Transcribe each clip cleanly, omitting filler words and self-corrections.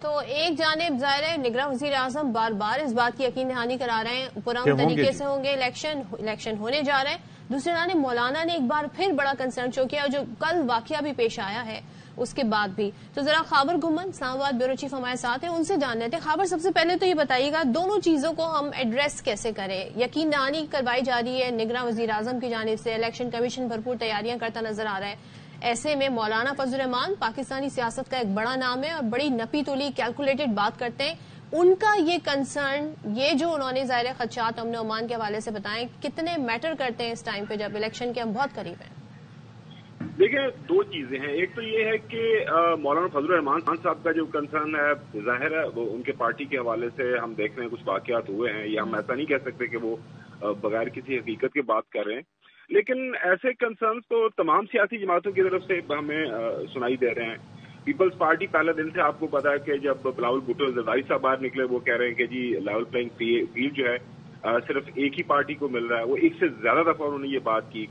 तो एक जानिब ज़ाहिर है निगरान वज़ीर आज़म बार बार इस बात की यकीन दहानी करा रहे हैं पुरअमन तरीके से होंगे इलेक्शन होने जा रहे हैं। दूसरी जानिब मौलाना ने एक बार फिर बड़ा कंसर्न शो किया, जो कल वाकया भी पेश आया है उसके बाद भी। तो जरा खाबर घुमन इस्लामाबाद ब्यूरो चीफ हमारे साथ हैं, उनसे जान लेते हैं। खाबर, सबसे पहले तो ये बताइएगा दोनों चीजों को हम एड्रेस कैसे करें? यकीन दहानी करवाई जा रही है निगरान वज़ीर आज़म की जानिब से, इलेक्शन कमीशन भरपूर तैयारियां करता नजर आ रहा है। ऐसे में मौलाना फजल रहमान पाकिस्तानी सियासत का एक बड़ा नाम है और बड़ी नपी तुली कैलकुलेटेड बात करते हैं। उनका ये कंसर्न, ये जो उन्होंने ज़ाहिर खदशात अमन ओमान के हवाले से बताएं, कितने मैटर करते हैं इस टाइम पे जब इलेक्शन के हम बहुत करीब हैं? देखिए, दो चीजें हैं। एक तो ये है कि मौलाना फजल रहमान साहब का जो कंसर्न है, जाहिर है वो उनके पार्टी के हवाले से हम देख रहे हैं कुछ वाकयात हुए हैं, या हम ऐसा नहीं कह सकते कि वो बगैर किसी हकीकत की बात कर रहे हैं। लेकिन ऐसे कंसर्न तो तमाम सियासी जमातों की तरफ से हमें सुनाई दे रहे हैं। पीपल्स पार्टी पहले दिन से आपको पता है कि जब बिलावल भुट्टो जरदारी साहब बाहर निकले, वो कह रहे हैं कि जी लेवल प्लेइंग फील्ड जो है सिर्फ एक ही पार्टी को मिल रहा है। वो एक से ज्यादा दफा उन्होंने ये बात की।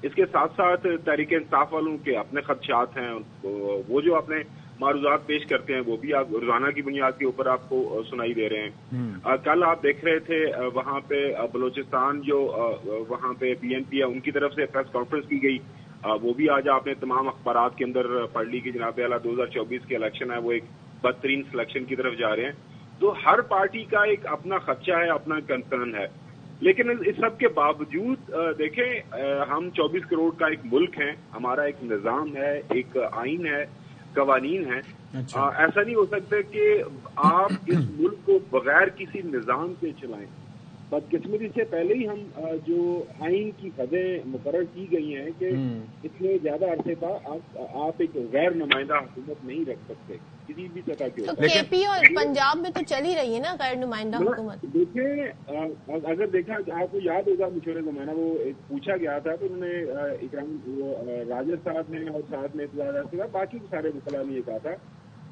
इसके साथ साथ तहरीक इंसाफ वालों के अपने खदशात हैं, वो जो अपने मारूजात पेश करते हैं वो भी आप रोजाना की बुनियाद के ऊपर आपको सुनाई दे रहे हैं। कल आप देख रहे थे वहां पे बलोचिस्तान जो वहां पे BNP है उनकी तरफ से प्रेस कॉन्फ्रेंस की गई, वो भी आज आपने तमाम अखबारात के अंदर पढ़ ली कि जनाब आला 2024 के इलेक्शन है वो एक बदतरीन सिलेक्शन की तरफ जा रहे हैं। तो हर पार्टी का एक अपना खदशा है, अपना कंसर्न है। लेकिन इस सब के बावजूद देखें, हम 24 करोड़ का एक मुल्क है, हमारा एक निज़ाम है, एक आइन है, कवानीन है। अच्छा। ऐसा नहीं हो सकता कि आप इस मुल्क को बगैर किसी निज़ाम के चलाएं। बदकिस्मती से पहले ही हम जो आइन की हदें मुकर्रर की गई हैं कि इसमें ज्यादा अरसे का आप एक गैर नुमाइंदा हुकूमत नहीं रख सकते किसी भी सतह के ऊपर। तो KP और पंजाब में तो चल ही रही है ना गैर नुमाइंदा हुकूमत। देखें, अगर देखा आपको याद होगा मशहूर ज़माना वो पूछा गया था तो उन्होंने इकराम राजद साहब ने और साथ में बाकी सारे वकला ने ये कहा था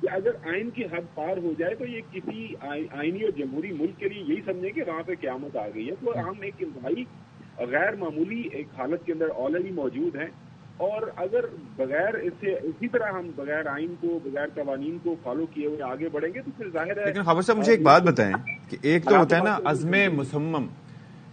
कि अगर आइन की हद पार हो जाए तो ये किसी आइनी और जमहूरी मुल्क के लिए यही समझे कि वहां पे क़यामत आ गई है। तो हम एक इंतहाई गैर मामूली एक हालत के अंदर ऑलरेडी मौजूद हैं, और अगर बगैर इससे इसी तरह हम बगैर आइन को, बगैर कवानीन को फॉलो किए हुए आगे बढ़ेंगे तो फिर जाहिर है। लेकिन खबर साहब मुझे एक बात बताएं कि एक तो होता है ना अज़्म मुसम्मम,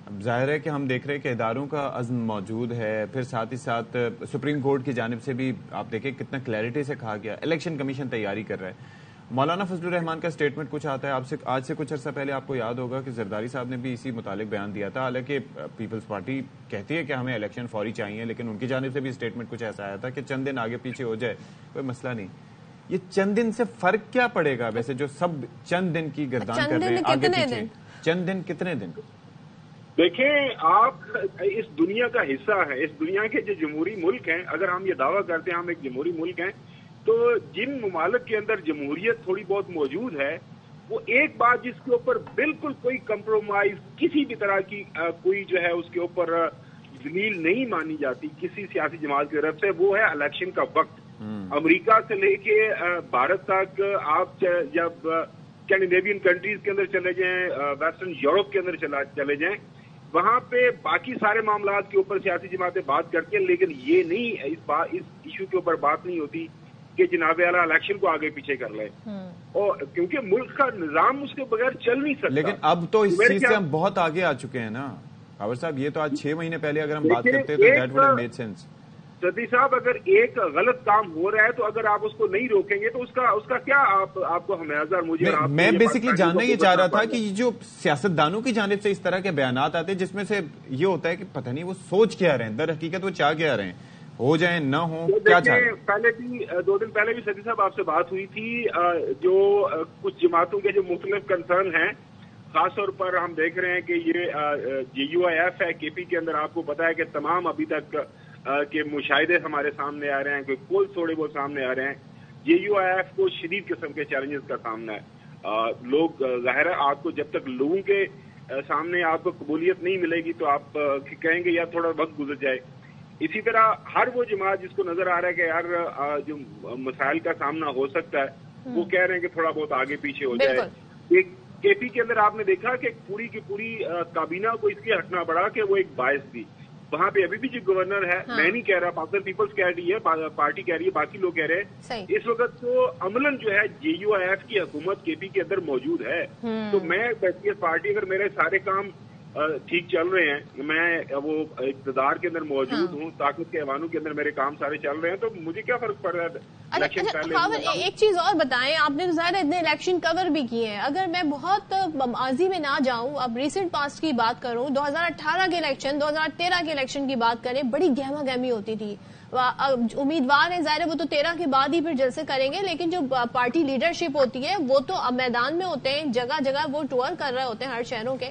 अब जाहिर है कि हम देख रहे हैं कि इदारों का अज़्म मौजूद है, फिर साथ ही साथ सुप्रीम कोर्ट की जानिब से भी आप देखें कितना क्लैरिटी से कहा गया, इलेक्शन कमीशन तैयारी कर रहा है। मौलाना फजल रहमान का स्टेटमेंट कुछ आता है आपसे, आज से कुछ अर्सा पहले आपको याद होगा कि जरदारी साहब ने भी इसी मुतालिक बयान दिया था। हालांकि पीपल्स पार्टी कहती है कि हमें इलेक्शन फौरी चाहिए, लेकिन उनकी जानिब से भी स्टेटमेंट कुछ ऐसा आया था कि चंद दिन आगे पीछे हो जाए कोई मसला नहीं। ये चंद दिन से फर्क क्या पड़ेगा वैसे, जो सब चंद दिन की गर्दान कर रहे हैं आगे पीछे? चंद दिन कितने दिन? देखें, आप इस दुनिया का हिस्सा है, इस दुनिया के जो जमहूरी मुल्क हैं, अगर हम ये दावा करते हैं हम एक जमहूरी मुल्क हैं, तो जिन ममालिक के अंदर जमहूरियत थोड़ी बहुत मौजूद है, वो एक बात जिसके ऊपर बिल्कुल कोई कंप्रोमाइज किसी भी तरह की कोई जो है उसके ऊपर जलील नहीं मानी जाती किसी सियासी जमात की तरफ से, वो है इलेक्शन का वक्त। अमेरिका से लेके भारत तक आप जब स्कैंडिनेवियन कंट्रीज के अंदर चले जाएं, वेस्टर्न यूरोप के अंदर चले जाएं, वहां पे बाकी सारे मामलात के ऊपर सियासी जमातें बात करती हैं, लेकिन ये नहीं, इस इशू के ऊपर बात नहीं होती कि जनाब आला इलेक्शन को आगे पीछे कर ले, और क्योंकि मुल्क का निजाम उसके बगैर चल नहीं सकता। लेकिन अब तो इस चीज से हम बहुत आगे आ चुके हैं ना खबर साहब, ये तो आज 6 महीने पहले अगर हम बात करते तो that would have made sense. सदी साहब, अगर एक गलत काम हो रहा है तो अगर आप उसको नहीं रोकेंगे तो उसका क्या आपको हमेशा मुझे मैं बेसिकली जानना ये चाह रहा था कि जो सियासतदानों की जानिब से इस तरह के बयानात आते हैं जिसमें से ये होता है कि पता नहीं वो सोच क्या रहे हैं, दर हकीकत वो चाह क्या रहे हैं, हो जाए न हो, तो क्या चाह रहे हैं? पहले भी 2 दिन पहले भी सदी साहब आपसे बात हुई थी, जो कुछ जमातों के जो मुख्तलिफ कंसर्न हैं, खासतौर पर हम देख रहे हैं कि ये UIF है KP के अंदर, आपको पता है कि तमाम अभी तक के मुशाहिदे हमारे सामने आ रहे हैं, कोई पोल थोड़े बहुत सामने आ रहे हैं। UIF को शदीद किस्म के चैलेंजेस का सामना है। लोग जाहिर है आपको जब तक लोगों के सामने आपको कबूलियत नहीं मिलेगी तो आप कहेंगे यार थोड़ा वक्त गुजर जाए। इसी तरह हर वो जमात जिसको नजर आ रहा है कि यार जो मसाइल का सामना हो सकता है, वो कह रहे हैं कि थोड़ा बहुत आगे पीछे हो जाए। एक KP के अंदर आपने देखा कि पूरी की पूरी काबीना को इसलिए हटना पड़ा कि वो एक बायस थी। वहाँ पे अभी भी चीफ गवर्नर है। हाँ। मैं नहीं कह रहा, पाकिस्तान पीपल्स कह रही है, पार्टी कह रही है, बाकी लोग कह रहे हैं। इस वक्त तो अमलन जो है JUIF की हुकूमत KP के अंदर मौजूद है। तो मैं पार्टी, अगर मेरे सारे काम ठीक चल रहे हैं, मैं वो इक़्तिदार के अंदर मौजूद हूँ, ताकत के ऐवानों के अंदर मेरे काम सारे चल रहे हैं, तो मुझे क्या फर्क पड़ रहा है इलेक्शन पहले। एक चीज और बताएं, आपने तो ज़ाहिर इतने इलेक्शन कवर भी किए हैं, अगर मैं बहुत माजी में ना जाऊं, अब रिसेंट पास्ट की बात करूं, 2018 के इलेक्शन, 2013 के इलेक्शन की बात करें, बड़ी गहमा गहमी होती थी। उम्मीदवार है, ज़ाहिर है वो तो 13 के बाद ही फिर जलसे करेंगे, लेकिन जो पार्टी लीडरशिप होती है वो तो अब मैदान में होते हैं, जगह जगह वो टूर कर रहे होते हैं हर शहरों के।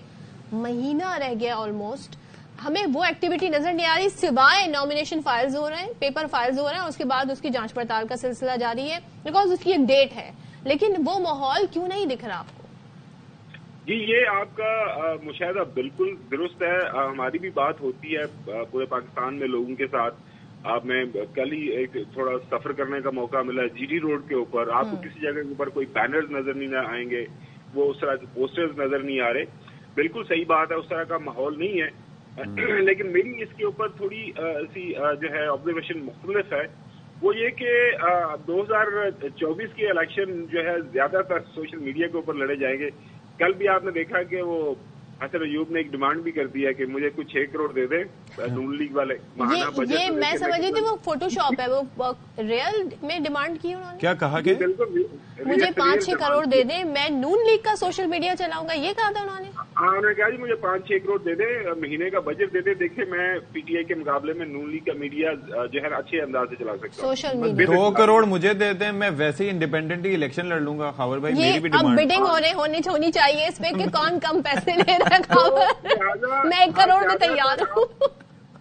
महीना रह गया ऑलमोस्ट, हमें वो एक्टिविटी नजर नहीं आ रही, सिवाय नॉमिनेशन फाइल्स हो रहे हैं, पेपर फाइल्स हो रहे हैं, उसके बाद उसकी जांच पड़ताल का सिलसिला जारी है, बिकॉज उसकी एक डेट है, लेकिन वो माहौल क्यों नहीं दिख रहा आपको? जी, ये आपका मुशाहिदा बिल्कुल दुरुस्त है। हमारी भी बात होती है पूरे पाकिस्तान में लोगों के साथ। मैं कल ही एक थोड़ा सफर करने का मौका मिला GD रोड के ऊपर, आपको किसी जगह के ऊपर कोई बैनर्स नजर नहीं आएंगे, वो उस तरह के पोस्टर्स नजर नहीं आ रहे। बिल्कुल सही बात है, उस तरह का माहौल नहीं है। लेकिन मेरी इसके ऊपर थोड़ी सी जो है ऑब्जर्वेशन मुख्तलिफ है। वो ये कि 2024 के इलेक्शन जो है ज्यादातर सोशल मीडिया के ऊपर लड़े जाएंगे। कल भी आपने देखा कि वो हसन अयूब ने एक डिमांड भी कर दिया कि मुझे कुछ 6 करोड़ दे दे नून लीग वाले। ये मैं समझ रही थी वो फोटोशॉप है, वो रियल में डिमांड की उन्होंने। क्या कहा कि मुझे 5-6 करोड़ दे दे, मैं नून लीग का सोशल मीडिया चलाऊंगा, ये कहा था उन्होंने। हाँ, उन्होंने कहा जी मुझे 5-6 करोड़ दे दे, महीने का बजट दे दे। देखिए, मैं PTI के मुकाबले में नून लीग का मीडिया जो है अच्छे अंदाज से चला सकता हूँ। सोशल मीडिया 2 करोड़ मुझे दे दे, मैं वैसे ही इंडिपेंडेंटली इलेक्शन लड़ लूंगा। खावर भाई, मेरी भी डिमांड, अब बिडिंग होनी चाहिए इस पे कि कौन कम पैसे ले रहा है। खावर, मैं 1 करोड़ में तैयार हूँ।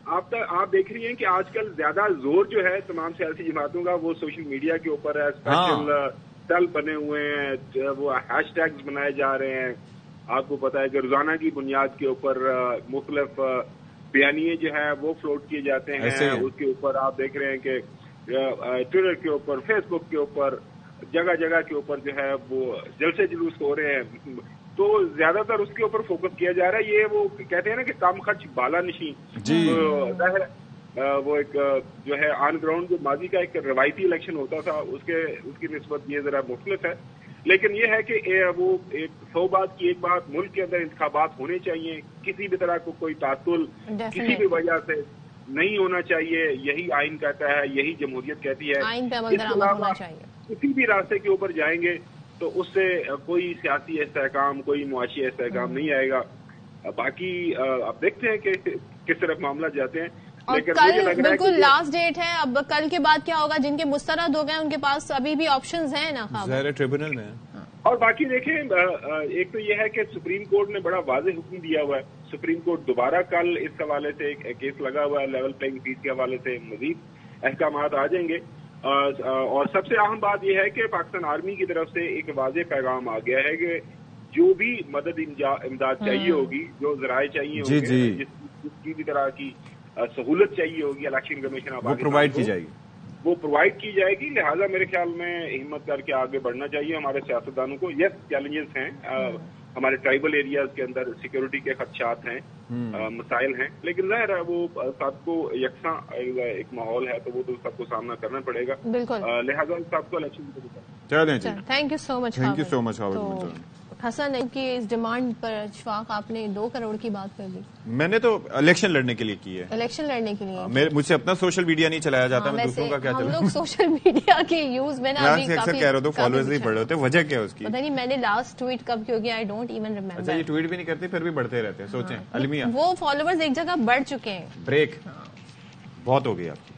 आप देख रही हैं कि आजकल ज्यादा जोर जो है तमाम सियासी जमातों का वो सोशल मीडिया के ऊपर है। स्पेशल सेल बने हुए हैं, वो हैशटैग्स बनाए जा रहे हैं। आपको पता है कि रोजाना की बुनियाद के ऊपर मुख्तलिफ बयानिए जो है वो फ्लोट किए जाते हैं। उसके ऊपर आप देख रहे हैं कि ट्विटर के ऊपर, फेसबुक के ऊपर, जगह जगह के ऊपर जो है वो जलसे जुलूस हो रहे हैं। तो ज्यादातर उसके ऊपर फोकस किया जा रहा है। ये वो कहते हैं ना कि कम खर्च बाला नशीं। वो एक जो है ऑन ग्राउंड जो माजी का एक रवायती इलेक्शन होता था उसकी निस्बत ये जरा मुख्तलिफ है। लेकिन ये है कि वो एक 100 बात की एक बात, मुल्क के अंदर इंतखाबात होने चाहिए, किसी भी तरह को कोई तातुल किसी भी वजह से नहीं होना चाहिए। यही आइन कहता है, यही जमहूरियत कहती है। आइन पे अमल दरामद होना चाहिए। किसी भी रास्ते के ऊपर जाएंगे तो उससे कोई सियासी इस्तेहकाम, कोई मुआशी इस्तेहकाम नहीं आएगा। बाकी आप देखते हैं कि किस तरफ मामला जाते हैं। और कल बिल्कुल लास्ट डेट है, अब कल के बाद क्या होगा? जिनके मुस्तरद हो गए उनके पास अभी भी ऑप्शंस हैं ना, ट्रिब्यूनल में। और बाकी देखें, एक तो यह है कि सुप्रीम कोर्ट ने बड़ा वाज़ेह हुक्म दिया हुआ है। सुप्रीम कोर्ट दोबारा कल इस हवाले से एक केस लगा हुआ है, लेवल प्लेइंग फील्ड के हवाले से मजीद अहकामात आ जाएंगे। और सबसे अहम बात यह है कि पाकिस्तान आर्मी की तरफ से एक वाज़ेह पैगाम आ गया है कि जो भी मदद इमदाद चाहिए होगी, जो ज़राए चाहिए होंगे, जिसकी भी तरह की सहूलत चाहिए होगी, इलेक्शन कमीशन वो प्रोवाइड की जाएगी, वो प्रोवाइड की जाएगी। लिहाजा मेरे ख्याल में हिम्मत करके आगे बढ़ना चाहिए हमारे सियासतदानों को। यस, चैलेंजेस हैं, हमारे ट्राइबल एरियाज के अंदर सिक्योरिटी के खदशात हैं, मसाइल हैं, लेकिन ज़ाहिर है वो सबको यकसा एक माहौल है, तो वो तो सबको सामना करना पड़ेगा। लिहाजा सबको election. Thank you so much. Thank you so much Hasan, की इस डिमांड पर इशफाक आपने 2 करोड़ की बात कर दी। मैंने तो इलेक्शन लड़ने के लिए की है। इलेक्शन लड़ने के लिए मुझसे अपना सोशल मीडिया नहीं चलाया जाता। मैं दूसरों का क्या चलाऊं? हम लोग सोशल मीडिया के यूज में ना अभी काफी कह रहे हो, फॉलोअर्स नहीं बढ़ रहे होते, वजह क्या है उसकी? पता नहीं, मैंने लास्ट ट्वीट कब की होगी, आई डोंट इवन रिमेंबर। अच्छा, ये ट्वीट भी नहीं करते फिर भी बढ़ते रहते हैं। सोचें अलमिया, वो फॉलोअर्स एक जगह बढ़ चुके हैं। ब्रेक बहुत हो गई आपकी।